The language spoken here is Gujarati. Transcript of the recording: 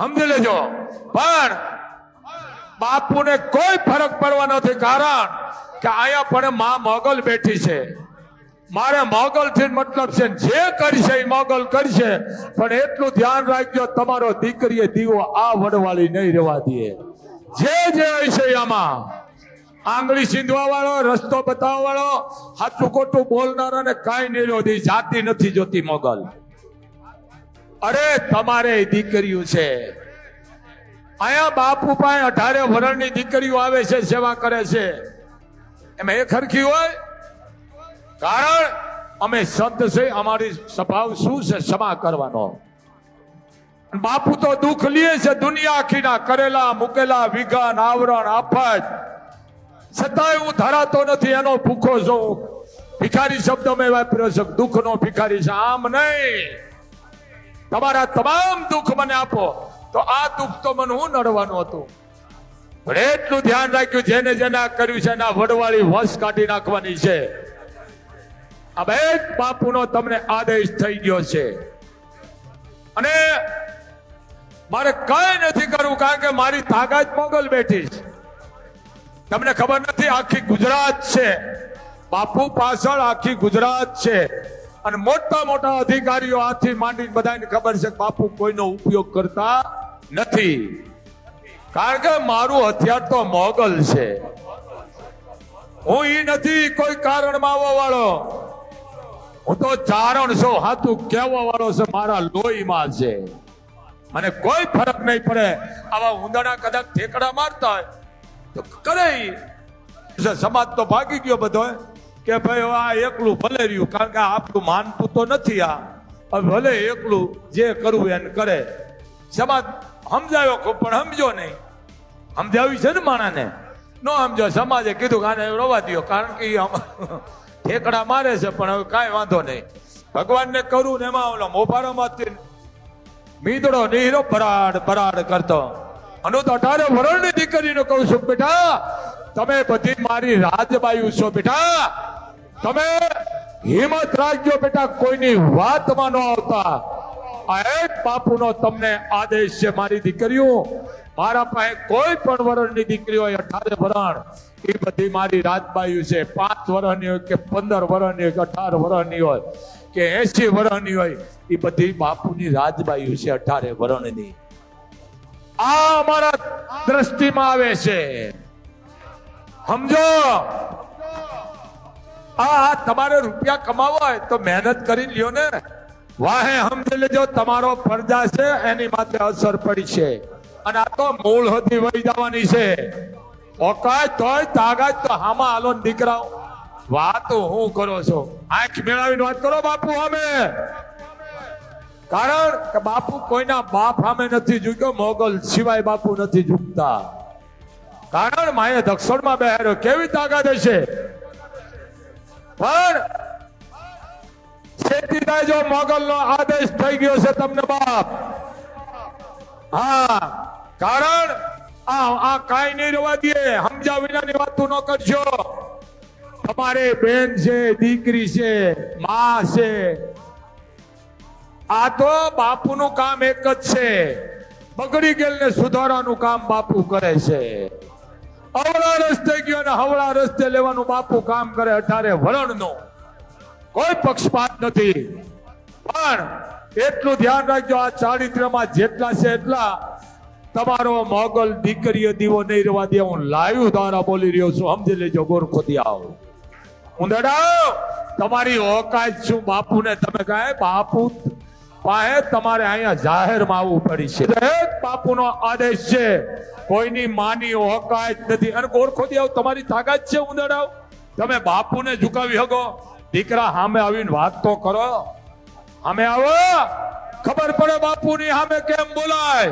સમજી લેજો. પણ બાપુને કોઈ ફરક પડવા નથી, કારણ કે અહીંયા પણ માં મોગલ બેઠી છે. મારે મોગલ થી મતલબ છે, જે કરશે એ મોગલ કરશે. પણ એટલું ધ્યાન રાખજો, તમારો દીકરીએ દીવો આ વડવાળી નહીં રહેવા દે. જે હશે આમાં આંગળી સીંધવા વાળો, રસ્તો બતાવવા વાળો, સાચું ખોટું બોલનારા ને કાંઈ નહીં રોધી, જાતિ નથી જોતી મોગલ. અરે તમારે દીકરીઓ છે અહીંયા, બાપુ પાસે 18 વર્ષની દીકરીઓ આવે છે, સેવા કરે છે. એમાં એક હરખી હોય? કારણ અમે સંત છે, અમારી સ્વભાવ શું છે? ક્ષમા કરવાનો. બાપુ તો દુઃખ લે છે દુનિયા આખીના, કરેલા મૂકેલા વિઘન આવરણ આફત, છતાંય હું ધરાતો નથી, એનો ભૂખો છું. ભિખારી શબ્દ મેં વાપર્યો છે, દુઃખ નો ભિખારી છે. આમ નહીં, તમારા તમામ દુઃખ મને આપો તો આ દુઃખ તો મને હું નડવાનું હતું. પણ એટલું ધ્યાન રાખ્યું, જેને જેને કર્યું છે એના વડવાળી વશ કાઢી નાખવાની છે. આ બે બાપુનો તમને આદેશ થઈ ગયો છે. અને મારે કઈ નથી કરવું, કારણ કે મારી તાકાત મોગલ બેઠી છે. તમને ખબર નથી, આખી ગુજરાત છે બાપુ પાછળ, આખી ગુજરાત છે. અને મોટા મોટા અધિકારીઓ આથી માંડીને બધાને ખબર છે કે બાપુ કોઈનો ઉપયોગ કરતા નથી, કારણ કે મારું હથિયાર તો મોગલ છે. હું ઈ નથી કોઈ કારણમાં આવવા વાળો, હું તો ચારણ છું, હાથું કહેવા વાળો છે, મારા લોહીમાં છે. મને કોઈ ફરક નહીં પડે. આવા ઊંધણા કદાચ ઠેકડા મારતા હોય તો કરે. સમાજ તો ભાગી ગયો બધો કે ભાઈ આ એકલું ભલે રહ્યું, કારણ કે આપણું માનતું તો નથી. આ ભલે એકલું જે કરવું એને કરે. સમાજ સમજાયો ખૂબ, પણ સમજો નહીં. સમજાવી છે ને માણાને, ન સમજો. સમાજે કીધું કે આને રવા દો, કારણ કે ઠેકડા મારે છે, પણ હવે કાંઈ વાંધો નહીં. ભગવાનને કરું ને એમાં ઓલા મોભારામાંથી મીંદડો નીરો બરાડ બરાડ કરતો. અને તો 18 વર્ષની દીકરીને કહું છું, બેટા તમે બધી મારી રાજબાયુ છો. બેટા તમે હિંમત રાખજો, બેટા કોઈની વાતમાં ન આવતા. આ એક બાપુનો તમને આદેશ છે. મારી દીકરીઓ, મારા પાસે કોઈ પણ વર્ષની દીકરી હોય 18 વર્ષ, એ બધી મારી રાજબાયુ છે. 5 વર્ષની હોય કે 15 વર્ષની હોય કે 18 વર્ષની હોય કે 80 વર્ષની હોય, એ બધી બાપુની રાજબાયુ છે 18 વર્ષની. આ અમારા દ્રષ્ટિમાં આવે છે, સમજો. આ તમારે રૂપિયા કમાવા હોય તો મહેનત કરી લ્યો ને. વાહે સમજી લેજો, તમારો ફરજા છે, એની માથે અસર પડી છે. અને આ તો મૂળ હતી વહી જવાની છે. ઓકાત તોય તાકાત તો હામાં હાલો ને દીકરાઓ. વાતો હું કરો છો? આંખ મેળાવીને વાત કરો બાપુ સામે. કારણ કે બાપુ કોઈના બાપ સામે નથી ઝૂક્યો, મોગલ સિવાય બાપુ નથી ઝૂકતા. કારણ માએ દક્ષિણમાં બેહાર્યો, કેવી તાકાત હશે. પણ છેતીદાય જો મોગલનો આદેશ થઈ ગયો છે તમને બાપ. હા, કારણ આ કાંઈ નહીં રહેવા દે. સમજા વિનાની વાતો ન કરશો. તમારે બેન છે, દીકરી છે, માં છે. આ તો બાપુનું કામ એક જ છે, બગડી ગયેલને સુધારવાનું કામ બાપુ કરે છે. અવળા રસ્તે ગયો ને હવળા રસ્તે લેવાનું બાપુ કામ કરે. 18 વર્ષનું કોઈ પક્ષપાત નથી. પણ એટલું ધ્યાન રાખજો, આ ચારિત્ર્યમાં જેટલા છે એટલા તમારો મોગલ દીકરીએ દીવો નહીં રહેવા દે. હું લાઈવ દ્વારા બોલી રહ્યો છું, સમજી લેજો. ગોરખોદિયાઓ ઉંદડાઓ, તમારી ઓકાત શું બાપુને તમે કહે? બાપુ પાસે તમારે અહીંયા જાહેરમાં આવવું પડી છે. એક બાપુનો આદેશ છે, કોઈની માની ઓકાત નથી. અને ગોરખોદિયાઓ તમારી તાકાત છે ઉંદડાઓ, તમે બાપુને ઝુકાવી શકો? દીકરા સામે આવીને વાત તો કરો. સામે આવો, ખબર પડે બાપુની સામે કેમ બોલાય.